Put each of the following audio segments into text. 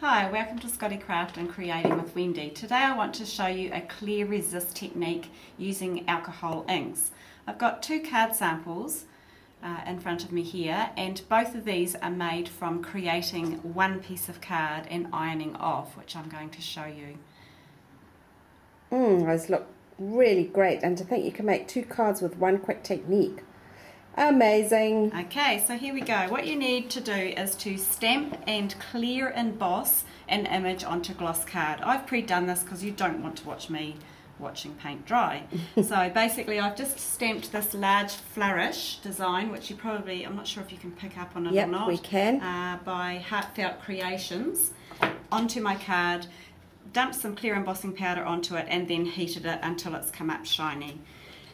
Hi, welcome to Scottie Craft and Creating with Wendy. Today I want to show you a clear resist technique using alcohol inks. I've got two card samples in front of me here, and both of these are made from creating one piece of card and ironing off, which I'm going to show you. Those look really great, and to think you can make two cards with one quick technique. Amazing. Okay, so here we go. What you need to do is to stamp and clear emboss an image onto gloss card. I've pre-done this because you don't want to watch me watching paint dry. So basically I've just stamped this large flourish design, which you probably, I'm not sure if you can pick up on it or not. We can. By Heartfelt Creations, onto my card, dumped some clear embossing powder onto it, and then heated it until it's come up shiny.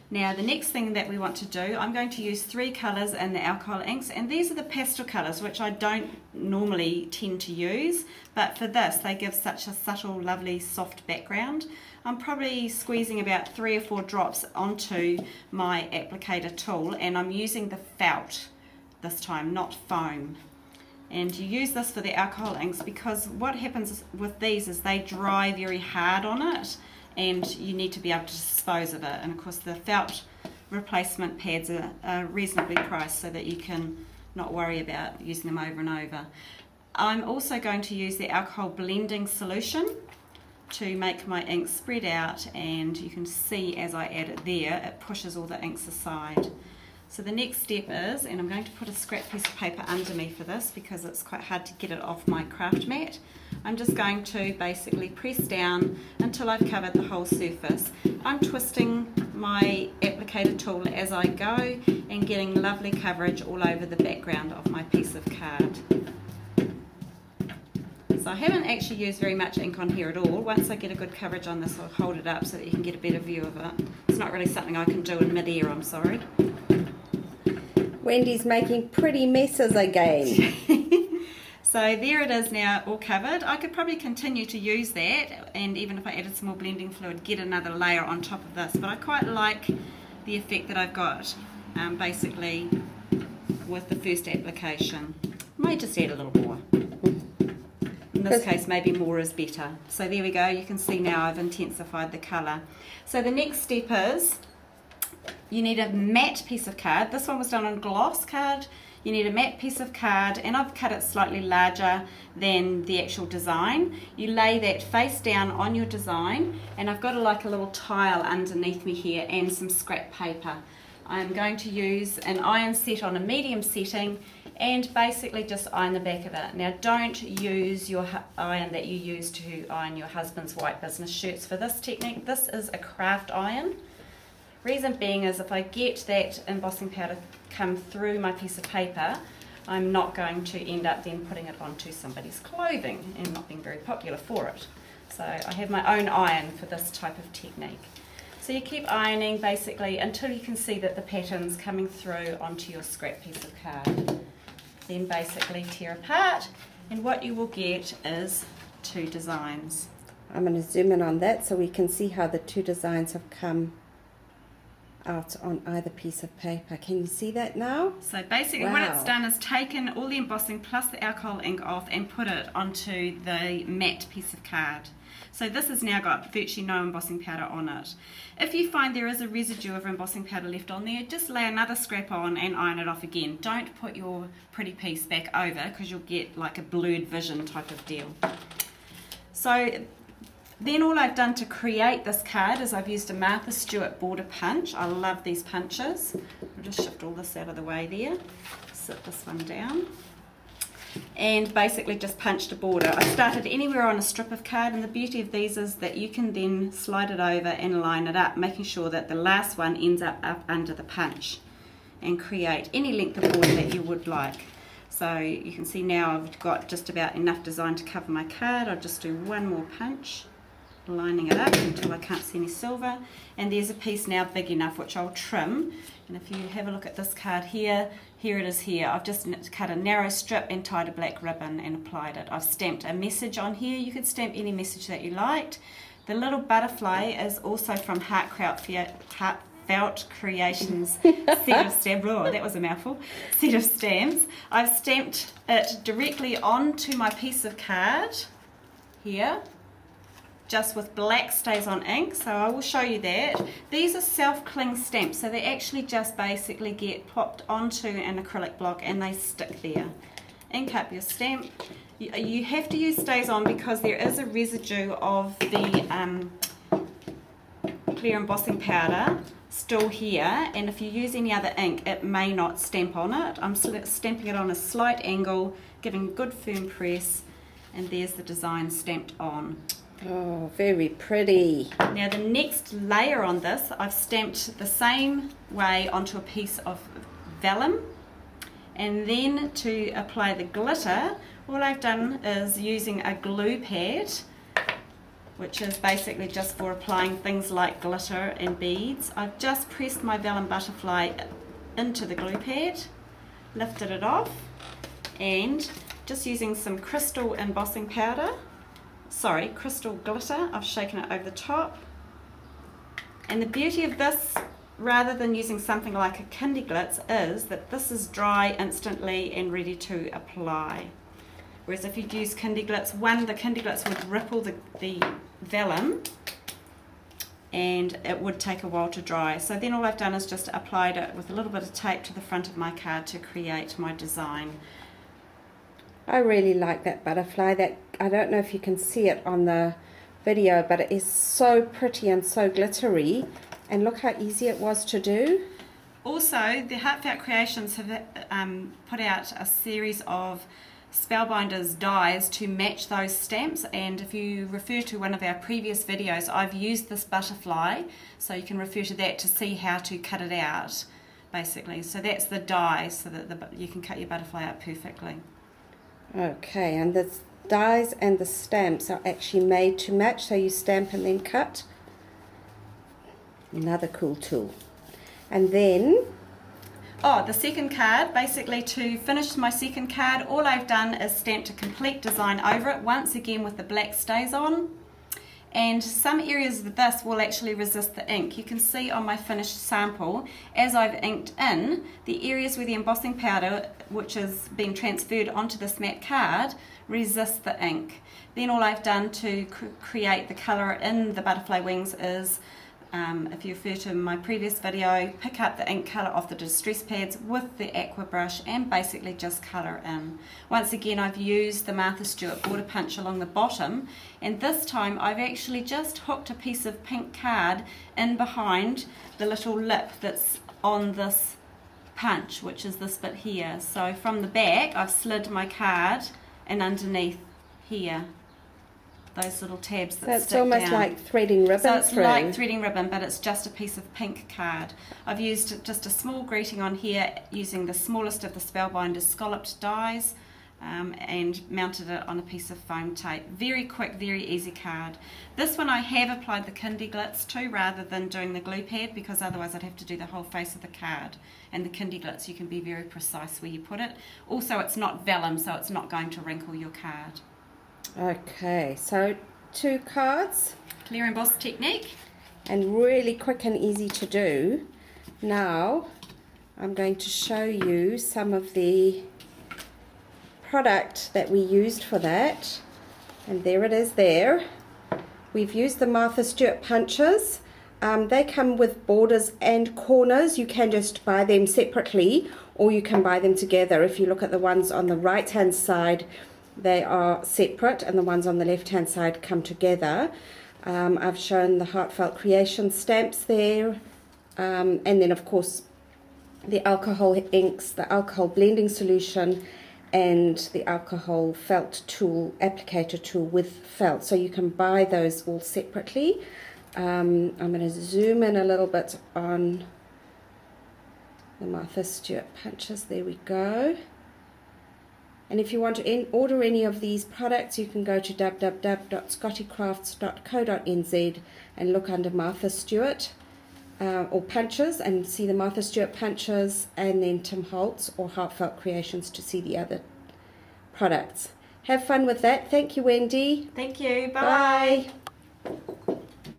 Now the next thing that we want to do, I'm going to use three colours in the alcohol inks, and these are the pastel colours which I don't normally tend to use, but for this they give such a subtle, lovely, soft background. I'm probably squeezing about 3 or 4 drops onto my applicator tool, and I'm using the felt this time, not foam. And you use this for the alcohol inks because what happens with these is they dry very hard on it, and you need to be able to dispose of it. And of course the felt replacement pads are reasonably priced so that you can not worry about using them over and over. I'm also going to use the alcohol blending solution to make my ink spread out, and you can see as I add it there, it pushes all the inks aside. So the next step is, and I'm going to put a scrap piece of paper under me for this because it's quite hard to get it off my craft mat. I'm just going to basically press down until I've covered the whole surface. I'm twisting my applicator tool as I go and getting lovely coverage all over the background of my piece of card. So I haven't actually used very much ink on here at all. Once I get a good coverage on this, I'll hold it up so that you can get a better view of it. It's not really something I can do in mid-air, I'm sorry. Wendy's making pretty messes again. So there it is now, all covered. I could probably continue to use that, and even if I added some more blending fluid, get another layer on top of this. But I quite like the effect that I've got basically with the first application. I might just add a little more. In this case, maybe more is better. So there we go, you can see now I've intensified the colour. So the next step is, you need a matte piece of card. This one was done on gloss card. You need a matte piece of card, and I've cut it slightly larger than the actual design. You lay that face down on your design, and I've got like a little tile underneath me here and some scrap paper. I'm going to use an iron set on a medium setting and basically just iron the back of it. Now don't use your iron that you use to iron your husband's white business shirts for this technique. This is a craft iron. Reason being is if I get that embossing powder come through my piece of paper, I'm not going to end up then putting it onto somebody's clothing and not being very popular for it. So I have my own iron for this type of technique. So you keep ironing basically until you can see that the pattern's coming through onto your scrap piece of card. Then basically tear apart, and what you will get is two designs. I'm going to zoom in on that so we can see how the two designs have come out on either piece of paper. Can you see that now? So basically what it's done is taken all the embossing plus the alcohol ink off and put it onto the matte piece of card. So this has now got virtually no embossing powder on it. If you find there is a residue of embossing powder left on there, just lay another scrap on and iron it off again. Don't put your pretty piece back over because you'll get like a blurred vision type of deal. So then all I've done to create this card is I've used a Martha Stewart border punch. I love these punches. I'll just shift all this out of the way there. Sit this one down. And basically just punched a border. I started anywhere on a strip of card, and the beauty of these is that you can then slide it over and line it up, making sure that the last one ends up under the punch, and create any length of border that you would like. So you can see now I've got just about enough design to cover my card. I'll just do one more punch, lining it up until I can't see any silver, and there's a piece now big enough which I'll trim. And if you have a look at this card here, here it is here. I've just cut a narrow strip and tied a black ribbon and applied it. I've stamped a message on here. You could stamp any message that you liked. The little butterfly is also from Heartfelt Creations set of stamps. Oh, that was a mouthful. Set of stamps. I've stamped it directly onto my piece of card here, just with black Stays On ink, so I will show you that. These are self-cling stamps, so they actually just basically get plopped onto an acrylic block and they stick there. Ink up your stamp. You have to use Stays On because there is a residue of the clear embossing powder still here, and if you use any other ink it may not stamp on it. I'm stamping it on a slight angle, giving good firm press, and there's the design stamped on. Oh, very pretty. Now the next layer on this, I've stamped the same way onto a piece of vellum, and then to apply the glitter, all I've done is using a glue pad, which is basically just for applying things like glitter and beads. I've just pressed my vellum butterfly into the glue pad, lifted it off, and just using some crystal embossing powder, crystal glitter, I've shaken it over the top. And the beauty of this, rather than using something like a Kindy Glitz, is that this is dry instantly and ready to apply. Whereas if you'd use Kindy Glitz, the Kindy Glitz would ripple the vellum and it would take a while to dry. So then all I've done is just applied it with a little bit of tape to the front of my card to create my design. I really like that butterfly. That, I don't know if you can see it on the video, but it is so pretty and so glittery, and look how easy it was to do. Also, the Heartfelt Creations have put out a series of Spellbinders dies to match those stamps, and if you refer to one of our previous videos, I've used this butterfly, so you can refer to that to see how to cut it out basically. So that's the die, so that you can cut your butterfly out perfectly. Okay, and the dies and the stamps are actually made to match, so you stamp and then cut. Another cool tool. And then the second card, basically to finish my second card, all I've done is stamped a complete design over it, once again with the black Stays On. And some areas of this will actually resist the ink. You can see on my finished sample, as I've inked in, the areas where the embossing powder, which has been transferred onto this matte card, resists the ink. Then all I've done to create the colour in the butterfly wings is, if you refer to my previous video, pick up the ink colour off the distress pads with the aqua brush and basically just colour in. Once again, I've used the Martha Stewart border punch along the bottom, and this time I've actually just hooked a piece of pink card in behind the little lip that's on this punch, which is this bit here. So from the back I've slid my card, and underneath here those little tabs that That's stick almost down. Like threading ribbon. So it's through. like threading ribbon, but it's just a piece of pink card. I've used just a small greeting on here using the smallest of the Spellbinders scalloped dies, and mounted it on a piece of foam tape. Very quick, very easy card. This one I have applied the Kindy Glitz to rather than doing the glue pad, because otherwise I'd have to do the whole face of the card. And the Kindy Glitz, you can be very precise where you put it. Also, it's not vellum, so it's not going to wrinkle your card. Okay, so 2 cards. Clear emboss technique. And really quick and easy to do. Now, I'm going to show you some of the product that we used for that. And there it is there. We've used the Martha Stewart punches. They come with borders and corners. You can just buy them separately, or you can buy them together. If you look at the ones on the right hand side, they are separate, and the ones on the left hand side come together. I've shown the Heartfelt Creation stamps there, and then of course the alcohol inks, the alcohol blending solution, and the alcohol felt tool, applicator tool with felt. So you can buy those all separately. I'm going to zoom in a little bit on the Martha Stewart punches. There we go. And if you want to order any of these products, you can go to www.scottiecrafts.co.nz and look under Martha Stewart or punches, and see the Martha Stewart punches, and then Tim Holtz or Heartfelt Creations to see the other products. Have fun with that. Thank you, Wendy. Thank you. Bye. Bye.